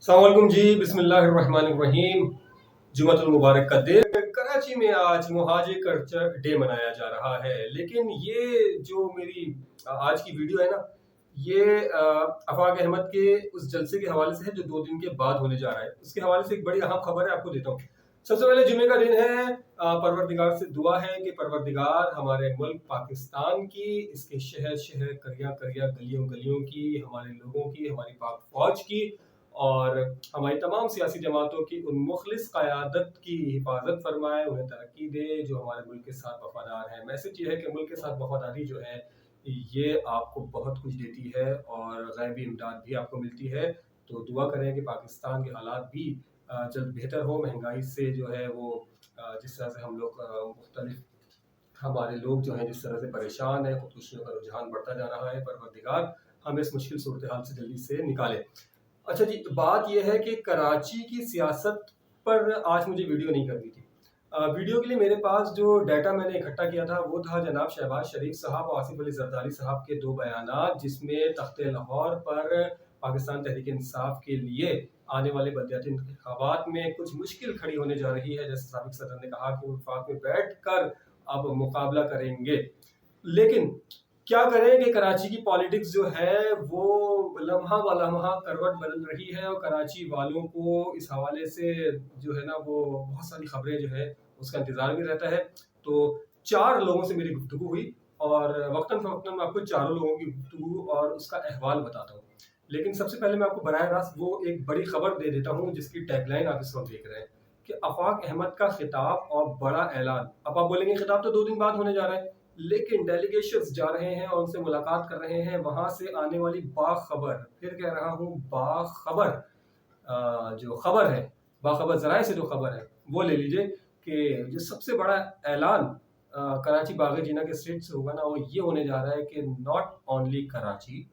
अस्सलाम वालेकुम जी, बिस्मिल्लाहिर्रहमानिर्रहीम। जुमअतुल मुबारक का दिन। कराची में आज मुहाजिर कल्चर डे मनाया जा रहा है, लेकिन ये जो मेरी आज की वीडियो है ना, ये अफाक अहमद के उस जलसे के हवाले से है जो 2 दिन के बाद होने जा रहा है। उसके हवाले से एक बड़ी अहम खबर है, आपको देता हूँ। सबसे पहले जुमे का दिन है। परवरदिगार से दुआ है कि परवरदिगार हमारे मुल्क पाकिस्तान की, इसके शहर शहर, करिया करिया, गलियों गलियों की, हमारे लोगों की, हमारी पाक फौज की और हमारी तमाम सियासी जमातों की उन मुखलिस क़यादत की हिफाजत फरमाए, उन्हें तरक्की दे जो हमारे मुल्क के साथ वफादार हैं। मैसेज ये है कि मुल्क के साथ वफादारी जो है ये आपको बहुत कुछ देती है और गैबी इमदाद भी आपको मिलती है। तो दुआ करें कि पाकिस्तान के हालात भी जल्द बेहतर हो। महंगाई से जो है वो जिस तरह से हम लोग मुख्तलिफ हमारे लोग जो हैं जिस तरह से परेशान है, खुदकुशियों का रुझान बढ़ता जा रहा है, परवरदिगार हमें इस मुश्किल सूरत हाल से जल्दी से निकाले। अच्छा जी, बात यह है कि कराची की सियासत पर आज मुझे वीडियो नहीं करनी थी। वीडियो के लिए मेरे पास जो डाटा मैंने इकट्ठा किया था वो था जनाब शहबाज शरीफ साहब और आसिफ अली जरदारी साहब के 2 बयानात, जिसमें तख्ते लाहौर पर पाकिस्तान तहरीक इंसाफ के लिए आने वाले बलदियाती इंतखाबात में कुछ मुश्किल खड़ी होने जा रही है। जैसे साबिक सदर ने कहा कि वो वफाक में बैठ कर अब मुकाबला करेंगे, लेकिन क्या करें कि कराची की पॉलिटिक्स जो है वो लम्हा व लम्हा करवट बदल रही है और कराची वालों को इस हवाले से जो है ना वो बहुत सारी खबरें जो है उसका इंतजार भी रहता है। तो 4 लोगों से मेरी गुफ्तगू हुई और वक्तन फवक्तन मैं आपको चारों लोगों की गुफ्तगू और उसका अहवाल बताता हूँ। लेकिन सबसे पहले मैं आपको बराह रास्त वो एक बड़ी खबर दे देता हूँ जिसकी टैगलाइन आप इस वक्त देख रहे हैं कि आफाक अहमद का खिताब और बड़ा ऐलान। अब आप बोलेंगे खिताब तो 2 दिन बाद होने जा रहा है, लेकिन डेलीगेशंस जा रहे हैं और उनसे मुलाकात कर रहे हैं। वहां से आने वाली बाखबर, फिर कह रहा हूँ बाखबर, जो खबर है, बाखबर जराए से जो खबर है वो ले लीजिए कि जो सबसे बड़ा ऐलान कराची बाग जीना के स्टेट से होगा ना, वो ये होने जा रहा है कि not only Karachi,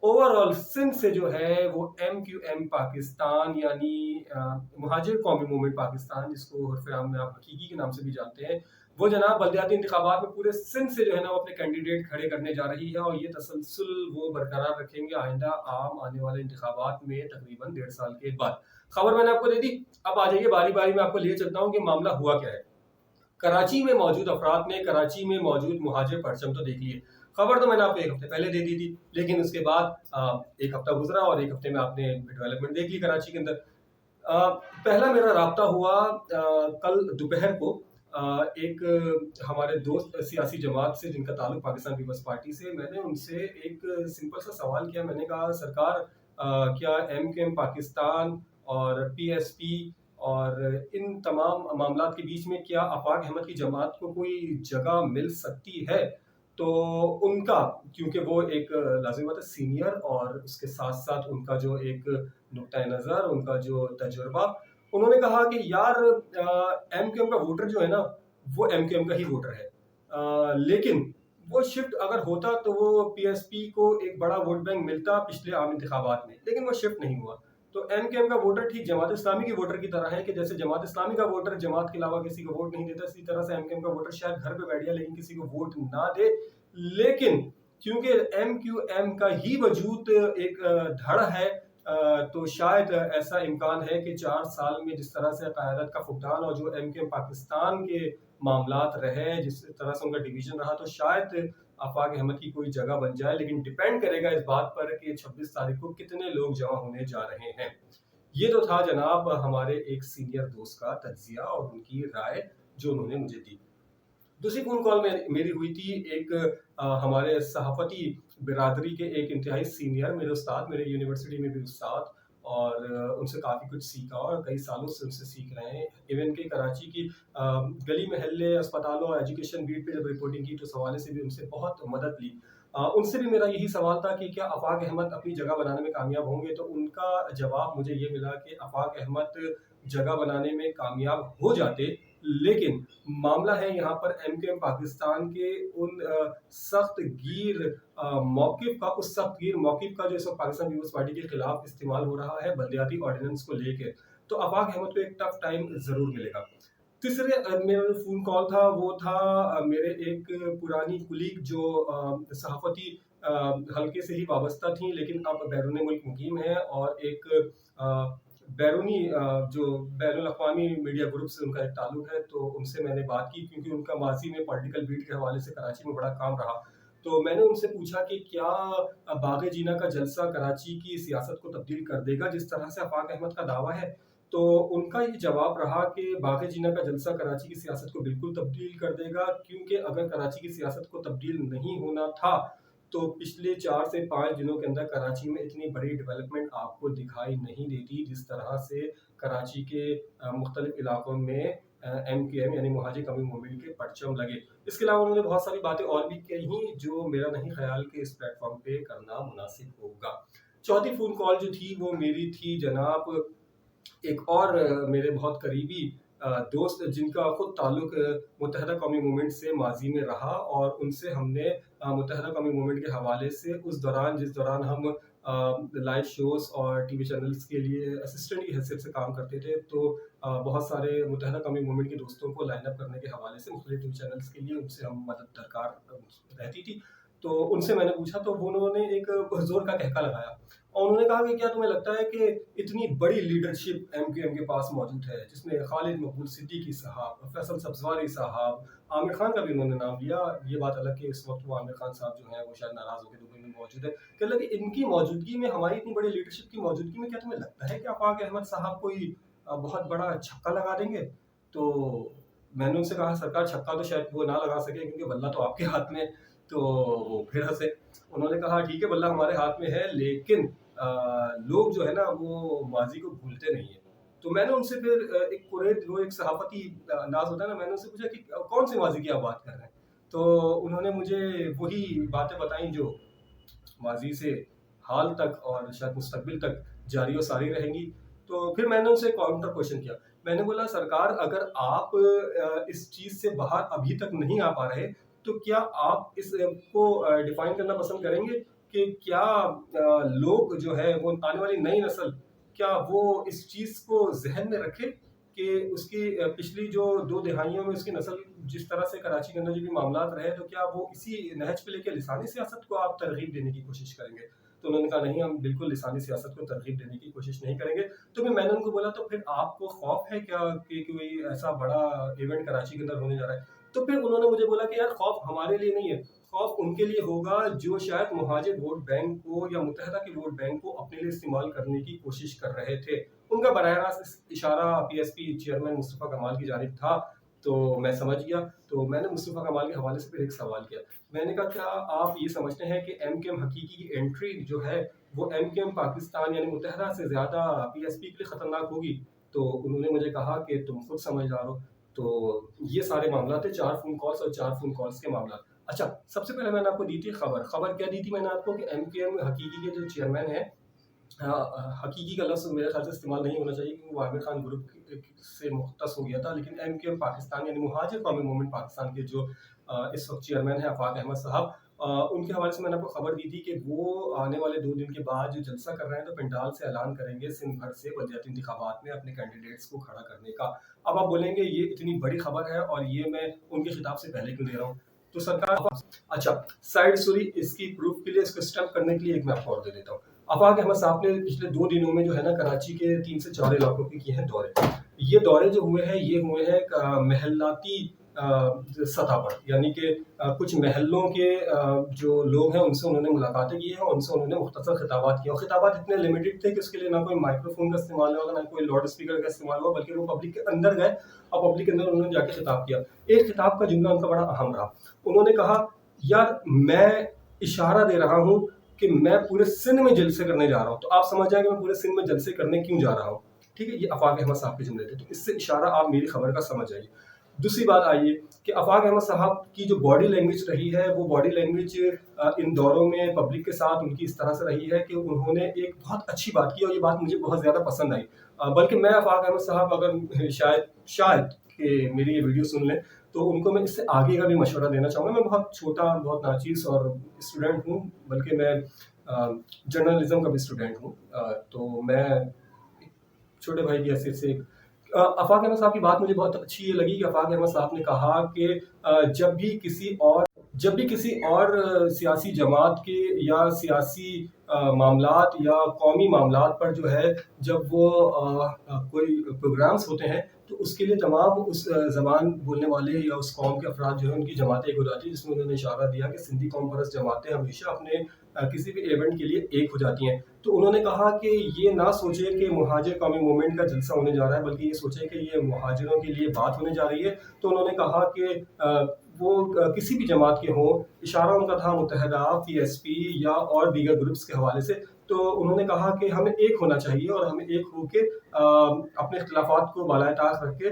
overall Sindh से जो है वो MQM पाकिस्तान यानी मुहाजिर कौमी मूवमेंट पाकिस्तान, जिसको उर्फ़ आम में आप हकीकी के नाम से भी जानते हैं, वो जनाब बलदियाती इंतखाबात में पूरे सिंध से जो है ना वो अपने कैंडिडेट खड़े करने जा रही है और ये तसलसल वो बरकरार रखेंगे आइंदा आम आने वाले इंतखाबात में तकरीबन 1.5 साल के बाद। खबर मैंने आपको दे दी। अब आ जाइए बारी बारी में आपको लिए चलता हूँ कि मामला हुआ क्या है। कराची में मौजूद अफराद ने कराची में मौजूद मुहाजिर परचम तो देख लिए। खबर तो मैंने आपको 1 हफ्ते पहले दे दी थी, लेकिन उसके बाद 1 हफ्ता गुजरा और 1 हफ्ते में आपने डेवलपमेंट देख ली कराची के अंदर। पहला मेरा राब्ता हुआ कल दोपहर को एक हमारे दोस्त सियासी जमात से जिनका ताल्लुक पाकिस्तान पीपल्स पार्टी से। मैंने उनसे एक सिंपल सा सवाल किया। मैंने कहा सरकार, क्या MQM पाकिस्तान और PSP और इन तमाम मामलात के बीच में क्या आफाक अहमद की जमात को कोई जगह मिल सकती है? तो उनका, क्योंकि वो एक लाज़िम बात है सीनियर और उसके साथ साथ उनका जो एक नुक्ता नज़र, उनका जो तजुर्बा, उन्होंने कहा कि यार MQM का वोटर जो है ना वो MQM का ही वोटर है, लेकिन वो शिफ्ट अगर होता तो वो PSP को एक बड़ा वोट बैंक मिलता पिछले आम इंतखाबात में, लेकिन वो शिफ्ट नहीं हुआ। तो MQM का वोटर ठीक जमात इस्लामी की वोटर की तरह है कि जैसे जमात इस्लामी का वोटर जमात के अलावा किसी को वोट नहीं देता, इसी तरह से MQM का वोटर शायद घर पे बैठ गया लेकिन किसी को वोट ना दे। लेकिन क्योंकि MQM का ही वजूद एक धड़ है, तो शायद ऐसा इम्कान है कि 4 साल में जिस तरह से क़यादत का फुकदान और जो MQM पाकिस्तान के मामलात रहे, जिस तरह से उनका डिवीजन रहा, तो शायद आफाक अहमद की कोई जगह बन जाए। लेकिन डिपेंड करेगा इस बात पर कि 26 तारीख को कितने लोग जमा होने जा रहे हैं। ये तो था जनाब हमारे एक सीनियर दोस्त का तज्जिया और उनकी राय जो उन्होंने मुझे दी। दूसरी फ़ोन कॉल में मेरी हुई थी एक हमारे सहाफ़ती बिरादरी के एक इंतहाई सीनियर मेरे उस्ताद, मेरे यूनिवर्सिटी में भी उस्ताद, और उनसे काफ़ी कुछ सीखा और कई सालों से उनसे सीख रहे हैं। इवन कि कराची की गली महल्ले, अस्पतालों और एजुकेशन बीट पे जब रिपोर्टिंग की तो उस हवाले से भी उनसे बहुत मदद ली। उनसे भी मेरा यही सवाल था कि क्या आफाक अहमद अपनी जगह बनाने में कामयाब होंगे? तो उनका जवाब मुझे ये मिला कि आफाक अहमद जगह बनाने में कामयाब हो जाते, लेकिन मामला है यहाँ पर MQM पाकिस्तान के उन सख्त गिर मौक़िफ़ का, उस सख्त गिर मौक़िफ़ का जो इस वक्त पाकिस्तान पीपल्स पार्टी के खिलाफ इस्तेमाल हो रहा है बलदियाती ऑर्डिनेंस को लेके, तो आफाक अहमद को एक टफ टाइम ज़रूर मिलेगा। तीसरे मेरा जो फ़ोन कॉल था वो था मेरे एक पुरानी कुलीग जो सहाफ़ती हल्के से ही वाबस्ता थी लेकिन अब बैरून मुल्क मुकीम है और एक बैरूनी जो बैनुल अक़वामी मीडिया ग्रुप से उनका एक ताल्लुक है, तो उनसे मैंने बात की क्योंकि उनका माजी में पॉलिटिकल बीट के हवाले से कराची में बड़ा काम रहा। तो मैंने उनसे पूछा कि क्या बाग़ जीना का जलसा कराची की सियासत को तब्दील कर देगा जिस तरह से आफाक अहमद का दावा है। तो उनका ये जवाब रहा कि बाग़ जीना का जलसा कराची की सियासत को बिल्कुल तब्दील कर देगा, क्योंकि अगर कराची की सियासत को तब्दील नहीं होना था तो पिछले 4 से 5 दिनों के अंदर कराची में इतनी बड़ी डेवलपमेंट आपको दिखाई नहीं देती जिस तरह से कराची के मुख्तलिफ इलाकों में MKM यानी मुहाजिर कौमी मूवमेंट के परचम लगे। इसके अलावा उन्होंने बहुत सारी बातें और भी कही जो मेरा नहीं ख्याल कि इस प्लेटफॉर्म पे करना मुनासिब होगा। चौथी फ़ोन कॉल जो थी वो मेरी थी जनाब एक और मेरे बहुत करीबी दोस्त जिनका खुद ताल्लुक मुत्तहदा कौमी मूवमेंट से माजी में रहा, और उनसे हमने मुत्तहदा कौमी मूवमेंट के हवाले से उस दौरान जिस दौरान हम लाइव शोज़ और टीवी चैनल्स के लिए असिस्टेंट की हैसियत से काम करते थे, तो बहुत सारे मुत्तहदा कौमी मूवमेंट के दोस्तों को लाइन अप करने के हवाले से मुख्तलिफ टीवी चैनल्स के लिए उनसे हम मदद दरकार रहती थी। तो उनसे मैंने पूछा तो उन्होंने एक ज़ोर का कहका लगाया और उन्होंने कहा कि क्या तुम्हें लगता है कि इतनी बड़ी लीडरशिप MKM के पास मौजूद है जिसमें खालिद मकबूल सिद्दीकी साहब, फैसल सब्ज़वारी साहब, आमिर खान का भी उन्होंने नाम लिया। ये बात अलग कि इस वक्त वो आमिर खान साहब जो हैं वो शायद नाराज़ होकर दुबई में मौजूद है। कह लगे इनकी मौजूदगी में, हमारी इतनी बड़ी लीडरशिप की मौजूदगी में क्या तुम्हें लगता है कि आफाक अहमद साहब कोई बहुत बड़ा छक्का लगा देंगे? तो मैंने उनसे कहा सरकार छक्का तो शायद वो ना लगा सके क्योंकि बल्ला तो आपके हाथ में। तो वो फिर हंसे। उन्होंने कहा ठीक है बल्ला हमारे हाथ में है, लेकिन लोग जो है ना वो माजी को भूलते नहीं है। तो मैंने उनसे फिर एक कुरैद वो एक सहाफ़ती अंदाज़ होता है ना, मैंने उनसे पूछा कि कौन से माजी की आप बात कर रहे हैं? तो उन्होंने मुझे वही बातें बताई जो माजी से हाल तक और शायद मुस्तकबिल तक जारी और सारी रहेंगी। तो फिर मैंने उनसे काउंटर क्वेश्चन किया। मैंने बोला सरकार अगर आप इस चीज़ से बाहर अभी तक नहीं आ पा रहे, तो क्या आप इस को डिफाइन करना पसंद करेंगे कि क्या लोग जो है वो आने वाली नई नस्ल क्या वो इस चीज़ को जहन में रखे कि उसकी पिछली जो 2 दिहाइयों में उसकी नस्ल जिस तरह से कराची के अंदर जो भी मामलात रहे, तो क्या वो इसी नहज पे लेके लिसानी सियासत को आप तरगीब देने की कोशिश करेंगे? तो उन्होंने कहा नहीं, हम बिल्कुल लिसानी सियासत को तरगीब देने की कोशिश नहीं करेंगे। तो फिर मैंने उनको बोला तो फिर आपको खौफ है क्या कि कोई ऐसा बड़ा इवेंट कराची के अंदर होने जा रहा है? तो फिर उन्होंने मुझे बोला कि यार खौफ हमारे लिए नहीं है, खौफ उनके लिए होगा जो शायद मुहाजिर वोट बैंक को या मुत्तहदा के वोट बैंक को अपने लिए इस्तेमाल करने की कोशिश कर रहे थे। उनका बराह रास्त इशारा PSP चेयरमैन मुस्तफ़ा कमाल की जानिब था, तो मैं समझ गया। तो मैंने मुस्तफ़ा कमाल के हवाले से फिर एक सवाल किया। मैंने कहा क्या आप ये समझते हैं कि MKM हकीकी की एंट्री जो है वो MKM पाकिस्तान यानी मुत्तहदा से ज़्यादा PSP के लिए ख़तरनाक होगी? तो उन्होंने मुझे कहा कि तुम खुद समझदार हो। तो ये सारे मामला थे, 4 फ़ोन कॉल्स और 4 फ़ोन कॉल्स के मामला। अच्छा, सबसे पहले मैंने आपको दी थी खबर क्या दी थी मैंने आपको कि MKM हकीकी के जो चेयरमैन हैं, हकीकी का लफ्ज़ मेरे ख्याल से इस्तेमाल नहीं होना चाहिए क्योंकि वो आमिर खान ग्रुप से मुख्तस हो गया था, लेकिन MKM पाकिस्तान यानी मुहाजिर कौमी मूवमेंट पाकिस्तान के जो इस वक्त चेयरमैन है आफाक अहमद साहब, उनके हवाले से मैंने आपको खबर दी थी कि वो आने वाले 2 दिन के बाद जो जलसा कर रहे हैं तो पंडाल से ऐलान करेंगे सिंध भर से बलदियाती इंतखाबात में अपने कैंडिडेट्स को खड़ा करने का। अब आप बोलेंगे ये इतनी बड़ी खबर है और ये मैं उनके खिताब से पहले क्यों दे रहा हूँ? तो सरकार अच्छा, साइड स्टोरी इसकी प्रूफ के लिए, इसको स्टैम्प करने के लिए एक मैं आपको और दे देता हूँ। आफाक अहमद साहब ने पिछले 2 दिनों में जो है ना कराची के 3 से 4 इलाकों के किए हैं दौरे। ये दौरे जो हुए हैं ये हुए हैं महल्लाती सतह पर, यानी कि कुछ महलों के जो लोग हैं उनसे उन्होंने मुलाकातें की हैं और उनसे उन्होंने मुख्तसर खिताबात किए, और खिताबात इतने लिमिटेड थे कि उसके लिए ना कोई माइक्रोफोन का इस्तेमाल हुआ, ना कोई लाउड स्पीकर का इस्तेमाल हुआ, बल्कि वो पब्लिक के अंदर गए और पब्लिक के अंदर उन्होंने जाके खिताब किया। एक खिताब का जुमला उनका बड़ा अहम रहा। उन्होंने कहा यार मैं इशारा दे रहा हूँ कि मैं पूरे सिंध में जलसे करने जा रहा हूँ, तो आप समझ जाए कि मैं पूरे सिंध में जलसे करने क्यों जा रहा हूँ। ठीक है, ये आफाक अहमद साहब के जुमले थे, तो इससे इशारा आप मेरी खबर का समझ जाइए। दूसरी बात आइए कि आफाक अहमद साहब की जो बॉडी लैंग्वेज रही है वो बॉडी लैंग्वेज इन दौरों में पब्लिक के साथ उनकी इस तरह से रही है कि उन्होंने एक बहुत अच्छी बात की और ये बात मुझे बहुत ज़्यादा पसंद आई। बल्कि मैं आफाक अहमद साहब अगर शायद कि मेरी ये वीडियो सुन लें तो उनको मैं इससे आगे का भी मशवरा देना चाहूँगा। मैं बहुत छोटा, बहुत नाचीज़ और स्टूडेंट हूँ, बल्कि मैं जर्नलिज्म का भी स्टूडेंट हूँ। तो मैं छोटे भाई की हैसियत से आफाक अहमद साहब की बात मुझे बहुत अच्छी ये लगी कि आफाक अहमद साहब ने कहा कि जब भी किसी और جب بھی کسی اور سیاسی جماعت کے یا سیاسی معاملات یا قومی معاملات پر جو ہے جب وہ کوئی پروگرامز ہوتے ہیں تو اس کے لیے تمام اس زبان بولنے والے یا اس قوم کے افراد جو ہیں ان کی جماعتیں ایک ہو جاتی ہیں، جس میں انہوں نے اشارہ دیا کہ سندھی قوم پرست جماعتیں ہمیشہ اپنے کسی بھی ایونٹ کے لیے ایک ہو جاتی ہیں۔ تو انہوں نے کہا کہ یہ نہ سوچے کہ مہاجر قومی موومنٹ کا جلسہ ہونے جا رہا ہے، بلکہ یہ سوچے کہ یہ مہاجروں کے لیے بات ہونے جا رہی ہے۔ تو انہوں نے کہا کہ وہ کسی بھی جماعت کے ہوں، اشارہ ان کا تھا متحدہ، پی ایس پی یا اور دیگر گروپس کے حوالے سے۔ تو انہوں نے کہا کہ ہمیں ایک ہونا چاہیے اور ہمیں ایک ہو کے اپنے اختلافات کو بالائے طاق رکھ کے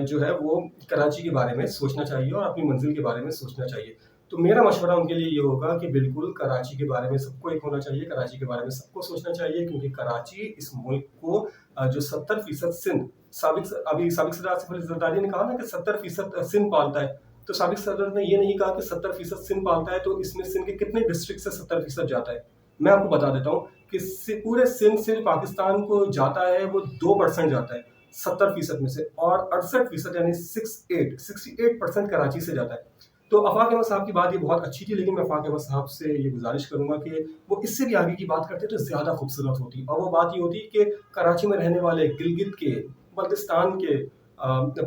جو ہے وہ کراچی کے بارے میں سوچنا چاہیے اور اپنی منزل کے بارے میں سوچنا چاہیے۔ تو میرا مشورہ ان کے لیے یہ ہوگا کہ بالکل کراچی کے بارے میں سب کو ایک ہونا چاہیے، کراچی کے بارے میں سب کو سوچنا چاہیے، کیونکہ کراچی اس ملک کو جو 70% سندھ، ابھی سابق صدر آصف علی زرداری نے کہا نا کہ 70% سندھ پالتا ہے، تو سابق صدر نے یہ نہیں کہا کہ 70% سندھ پالتا ہے تو اس میں سندھ کے کتنے ڈسٹرکٹ سے 70% جاتا ہے۔ میں آپ کو بتا دیتا ہوں کہ پورے سندھ سے پاکستان کو جاتا ہے وہ 2% جاتا ہے 70% میں سے، اور 68% یعنی 68% کراچی سے جاتا ہے۔ تو آفاق احمد صاحب کی بات یہ بہت اچھی تھی، لیکن میں آفاق احمد صاحب سے یہ گزارش کروں گا کہ وہ اس سے بھی آگے کی بات کرتے تو زیادہ خوبصورت ہوتی، اور وہ بات یہ ہوتی کہ کراچی میں رہنے والے گلگت کے، بلتستان کے،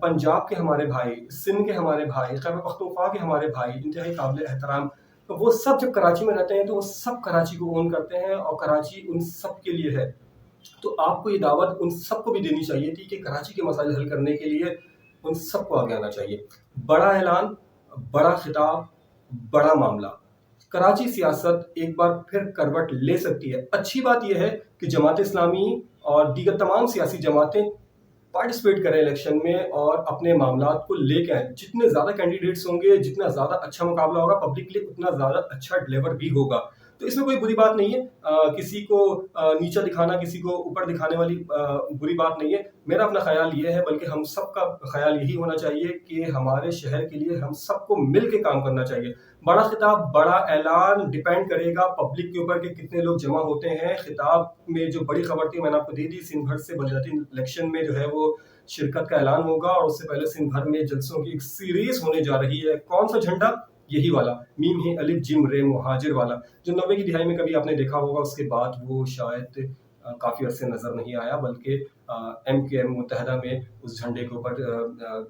پنجاب کے ہمارے بھائی، سندھ کے ہمارے بھائی، خیبر پختونخوا کے ہمارے بھائی انتہائی قابل احترام، وہ سب جب کراچی میں رہتے ہیں تو وہ سب کراچی کو اون کرتے ہیں اور کراچی ان سب کے لیے ہے۔ تو آپ کو یہ دعوت ان سب کو بھی دینی چاہیے تھی کہ کراچی کے مسائل حل کرنے کے لیے ان سب کو آگے آنا چاہیے۔ بڑا اعلان، بڑا خطاب، بڑا معاملہ، کراچی سیاست ایک بار پھر کروٹ لے سکتی ہے۔ اچھی بات یہ ہے کہ جماعت اسلامی اور دیگر تمام سیاسی جماعتیں پارٹیسپیٹ کریں الیکشن میں اور اپنے معاملات کو لے کے آئیں۔ جتنے زیادہ کینڈیڈیٹس ہوں گے، جتنا زیادہ اچھا مقابلہ ہوگا پبلک کے لیے، اتنا زیادہ اچھا ڈلیور بھی ہوگا۔ تو اس میں کوئی بری بات نہیں ہے، کسی کو نیچا دکھانا، کسی کو اوپر دکھانے والی بری بات نہیں ہے۔ میرا اپنا خیال یہ ہے، بلکہ ہم سب کا خیال یہی ہونا چاہیے کہ ہمارے شہر کے لیے ہم سب کو مل کے کام کرنا چاہیے۔ بڑا خطاب، بڑا اعلان ڈیپینڈ کرے گا پبلک کے اوپر کہ کتنے لوگ جمع ہوتے ہیں۔ خطاب میں جو بڑی خبر تھی میں نے آپ کو دے دی، سندھ بھر سے بلدیاتی الیکشن میں جو ہے وہ شرکت کا اعلان ہوگا، اور اس سے پہلے سندھ بھر میں جلسوں کی ایک سیریز ہونے جا رہی ہے۔ کون سا جھنڈا؟ یہی والا، میم ہے الف جم رے مہاجر والا، جو 90 کی دہائی میں کبھی آپ نے دیکھا ہوگا، اس کے بعد وہ شاید کافی عرصے نظر نہیں آیا، بلکہ ایم کے ایم متحدہ میں اس جھنڈے کے اوپر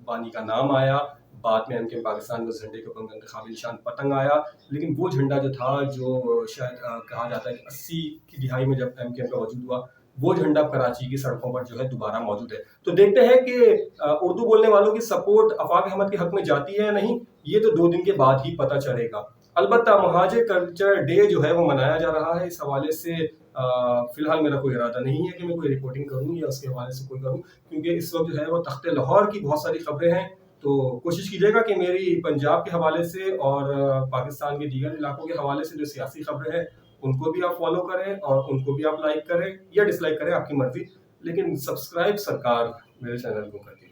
بانی کا نام آیا، بعد میں ایم کے ایم پاکستان میں اس جھنڈے کے اوپر انتخابی نشان پتنگ آیا، لیکن وہ جھنڈا جو تھا، جو شاید کہا جاتا ہے کہ 80 کی دہائی میں جب ایم کے ایم کا وجود ہوا، وہ جھنڈا کراچی کی سڑکوں پر جو ہے دوبارہ موجود ہے۔ تو دیکھتے ہیں کہ اردو بولنے والوں کی سپورٹ آفاق احمد کے حق میں جاتی ہے یا نہیں، یہ تو 2 دن کے بعد ہی پتہ چلے گا۔ البتہ مہاجر کلچر ڈے جو ہے وہ منایا جا رہا ہے، اس حوالے سے فی الحال میرا کوئی ارادہ نہیں ہے کہ میں کوئی رپورٹنگ کروں یا اس کے حوالے سے کوئی کروں، کیونکہ اس وقت جو ہے وہ تخت لاہور کی بہت ساری خبریں ہیں۔ تو کوشش کیجیے گا کہ میری پنجاب کے حوالے سے اور پاکستان کے دیگر علاقوں کے حوالے سے جو سیاسی خبریں ہیں ان کو بھی آپ فالو کریں اور ان کو بھی آپ لائک کریں یا ڈس لائک کریں، آپ کی مرضی، لیکن سبسکرائب سرکار میرے چینل کو کریں۔